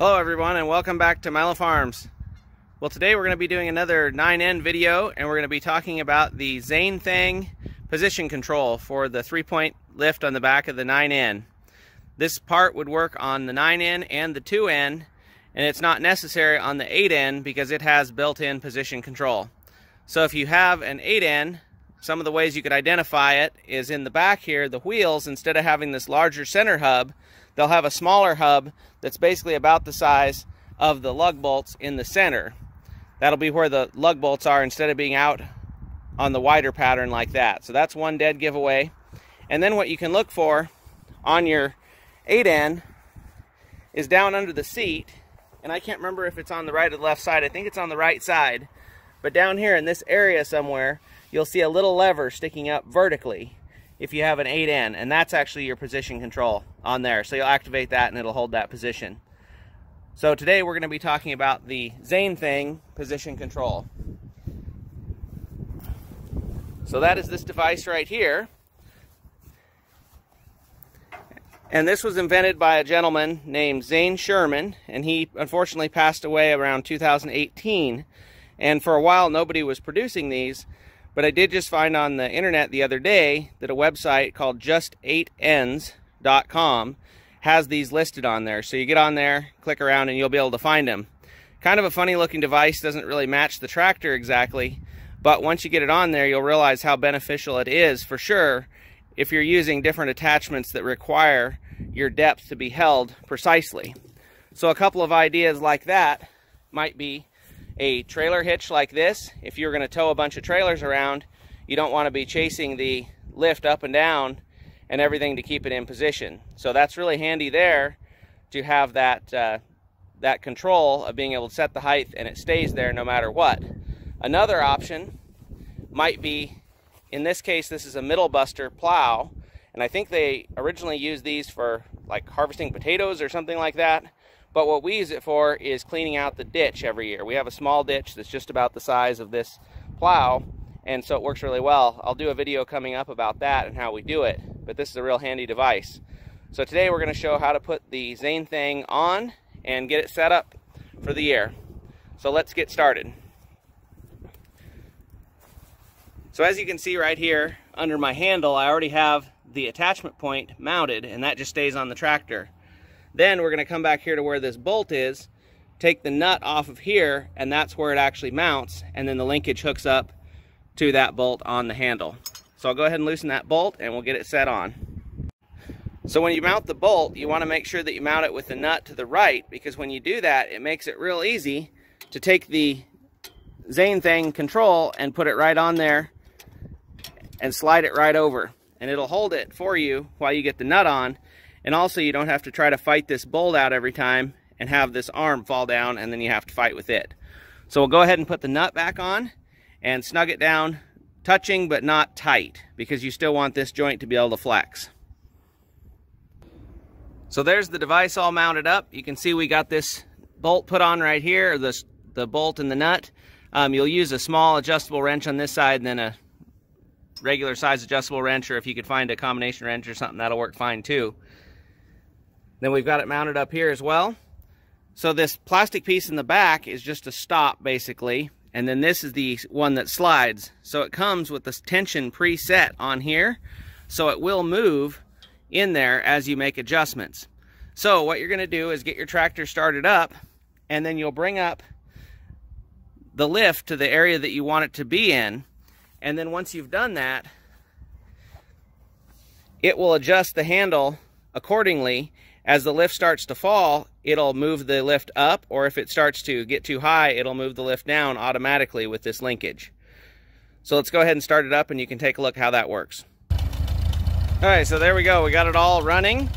Hello everyone, and welcome back to Milo Farms. Well, today we're going to be doing another 9N video, and we're going to be talking about the Zane Thang position control for the 3-point lift on the back of the 9N. This part would work on the 9N and the 2N, and it's not necessary on the 8N because it has built-in position control. So if you have an 8N, some of the ways you could identify it is in the back here, the wheels, instead of having this larger center hub, they'll have a smaller hub that's basically about the size of the lug bolts in the center. That'll be where the lug bolts are instead of being out on the wider pattern like that. So that's one dead giveaway. And then what you can look for on your 8N is down under the seat, and I can't remember if it's on the right or the left side. I think it's on the right side. But down here in this area somewhere, you'll see a little lever sticking up vertically if you have an 8N, and that's actually your position control on there. So you'll activate that and it'll hold that position. So today we're going to be talking about the Zane Thang position control. So that is this device right here. And this was invented by a gentleman named Zane Sherman, and he unfortunately passed away around 2018. And for a while nobody was producing these, but I did just find on the internet the other day that a website called just8ns.com has these listed on there. So you get on there, click around, and you'll be able to find them. Kind of a funny looking device, doesn't really match the tractor exactly, but once you get it on there, you'll realize how beneficial it is for sure if you're using different attachments that require your depth to be held precisely. So a couple of ideas like that might be a trailer hitch like this. If you're going to tow a bunch of trailers around, you don't want to be chasing the lift up and down and everything to keep it in position. So that's really handy there to have that that control of being able to set the height and it stays there no matter what. Another option might be, in this case, this is a middle buster plow, and I think they originally used these for like harvesting potatoes or something like that. But what we use it for is cleaning out the ditch every year. We have a small ditch that's just about the size of this plow, and so it works really well. I'll do a video coming up about that and how we do it, but this is a real handy device. So today we're going to show how to put the Zane Thang on and get it set up for the year. So let's get started. So as you can see right here under my handle, I already have the attachment point mounted, and that just stays on the tractor. Then we're going to come back here to where this bolt is, take the nut off of here, and that's where it actually mounts, and then the linkage hooks up to that bolt on the handle. So I'll go ahead and loosen that bolt and we'll get it set on. So when you mount the bolt, you want to make sure that you mount it with the nut to the right, because when you do that, it makes it real easy to take the Zane Thang control and put it right on there and slide it right over. And it'll hold it for you while you get the nut on. And also you don't have to try to fight this bolt out every time and have this arm fall down and then you have to fight with it. So we'll go ahead and put the nut back on and snug it down, touching but not tight, because you still want this joint to be able to flex. So there's the device all mounted up. You can see we got this bolt put on right here, the bolt and the nut. You'll use a small adjustable wrench on this side and then a regular size adjustable wrench, or if you could find a combination wrench or something, that'll work fine too. Then we've got it mounted up here as well. So this plastic piece in the back is just a stop basically, and then this is the one that slides. So it comes with this tension preset on here, so it will move in there as you make adjustments. So what you're going to do is get your tractor started up, and then you'll bring up the lift to the area that you want it to be in, and then once you've done that, it will adjust the handle accordingly. As the lift starts to fall, it'll move the lift up, or if it starts to get too high, it'll move the lift down automatically with this linkage. So let's go ahead and start it up and you can take a look how that works. Alright, so there we go. We got it all running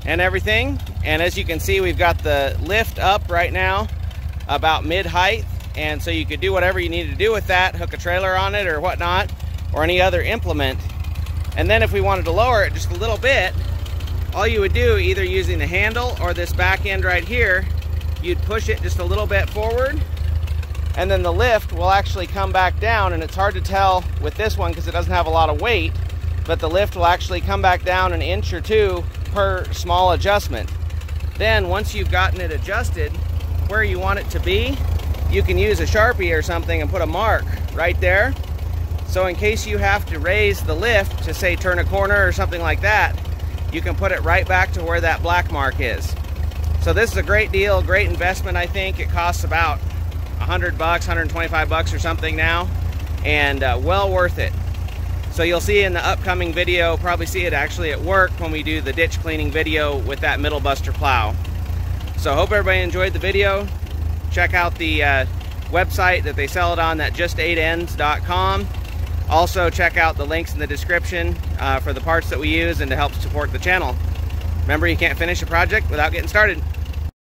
and everything. And as you can see, we've got the lift up right now about mid-height. And so you could do whatever you need to do with that, hook a trailer on it or whatnot, or any other implement. And then if we wanted to lower it just a little bit, all you would do, either using the handle or this back end right here, you'd push it just a little bit forward, and then the lift will actually come back down. And it's hard to tell with this one because it doesn't have a lot of weight, but the lift will actually come back down an inch or two per small adjustment. Then once you've gotten it adjusted where you want it to be, you can use a Sharpie or something and put a mark right there. So in case you have to raise the lift to, say, turn a corner or something like that, you can put it right back to where that black mark is. So this is a great deal, great investment, I think. It costs about $100, $125 or something now, and well worth it. So you'll see in the upcoming video, probably see it actually at work when we do the ditch cleaning video with that middle buster plow. So hope everybody enjoyed the video. Check out the website that they sell it on, that just8ends.com. Also check out the links in the description for the parts that we use and to help support the channel. Remember, you can't finish a project without getting started.